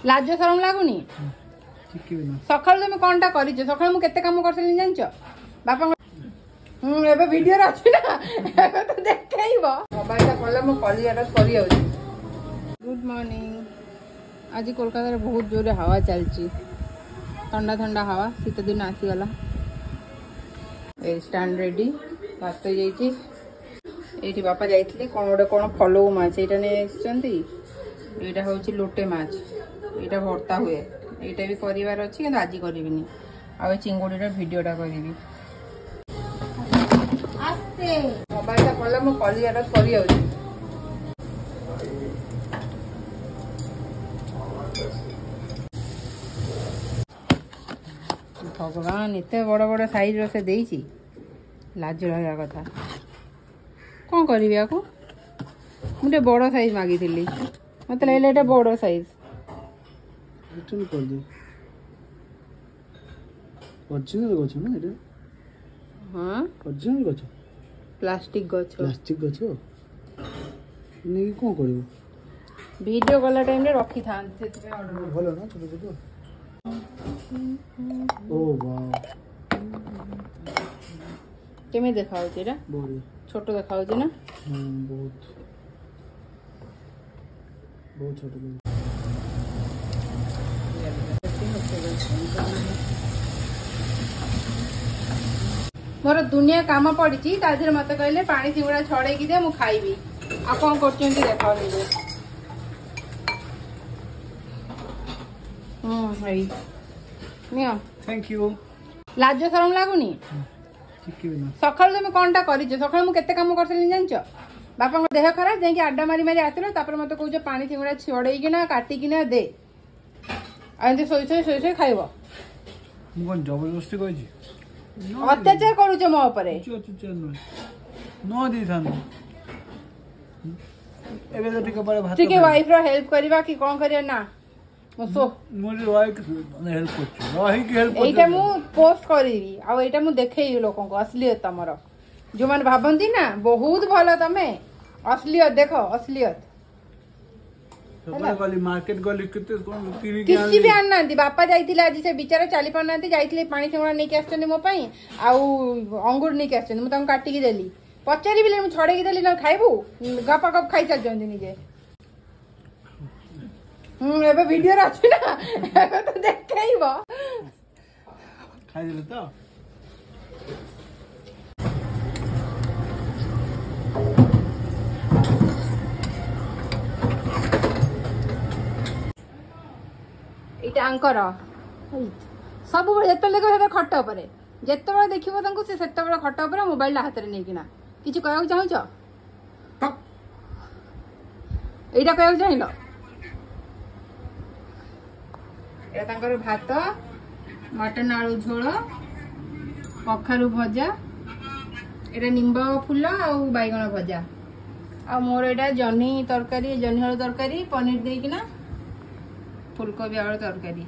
लाज शरम लागुनी सकाल तुम कौनटा कर सकाल मुझे कम कर जान बापा एबे वीडियो अच्छी ना तो देखब मोबाइल कले मो कलियाटा सरी गुड मॉर्निंग। आज कोलकाता बहुत जोर हवा चलती ठंडा ठंडा हवा शीत दिन आसीगला स्टैंड रेडी भात ये बापा जाइए कौन गोटे कौन फलो माछ यहाँ नहीं यहाँ हूँ लोटे माछ यहाँ भर्ता हुए यहाँ भी करार अच्छी कि आज करी आ चिंगुड़ी भिडटा करी मोबाइल कले मो कलियाटा सरी भगवान एत बड़ बड़ साइज से देसी लाज रहा कथा कौन करी मुझे बड़ साइज मागी मत लगे बड़ साइज ओरिजिनल गछ ना एटा हां ओरिजिनल गछ प्लास्टिक गछ नहीं को करियो वीडियो गला टाइम रे रखी थान से ऑर्डर भलो ना छोटो छोटो ओ वाओ केमे देखाउ छेरा बढ़िया छोटो देखाउ छै ना बहुत बहुत छोटो मोर दुनिया काम पड़ी मत कहले पानी सिंगड़ा छड़े दे मु खाइबी आ कौन कर थैंक यू लाज शरम लागुनी सकाल तुम कौनटा कर सकाल मुझे कम कर जान बापा देह खराब जाकि आड्डा मारी मारी आसल मत कौच पानी सिंगड़ा छड़ेकिना काटिकिना दे एमती शोई शोई खाइब जबरदस्ती कही अत्याचार करुच मो उपरे ठीक है वाइफ रो हेल्प करबा कि कोन करिया ना मोसो मोरी वाइफ हेल्प करछ रही की हेल्प एटा मु पोस्ट करिवी आ एटा मु देखै लोकन को असलियत तमर जो मन भाबंती ना बहुत भलो तमे असलियत देखो असलियत गली मार्केट गली किते कोन किनी किसी भी आन नांती बापा जाइतिले आज से बिचारा चाली पर नांती जाइतिले पानी सिंगड़ा नै के आछन मो पई आ अंगूर नै के आछन मु तम काटी के देली पचारी बिले मु छड़े के देली ना खाइबू गपा गप खाइ चल जंदी निजे एबे वीडियो अच्छी ना तो देखब खाइ दिले तो आंकर सब जिते देखो खट उपर जिते देखो से खट उपर मोबाइल हाथ में नहीं किना किसी कह चाहूच यहाँ कह चाहिए यहाँ भात मटन आलू झोल कखारु भजा एटा निम्ब फूल आ बैगण भजा आ मोर एटा जह्नी तरकारी जह्नी आलू तरकारी पनीर देकिना फुलकोबी आलू तरकारी।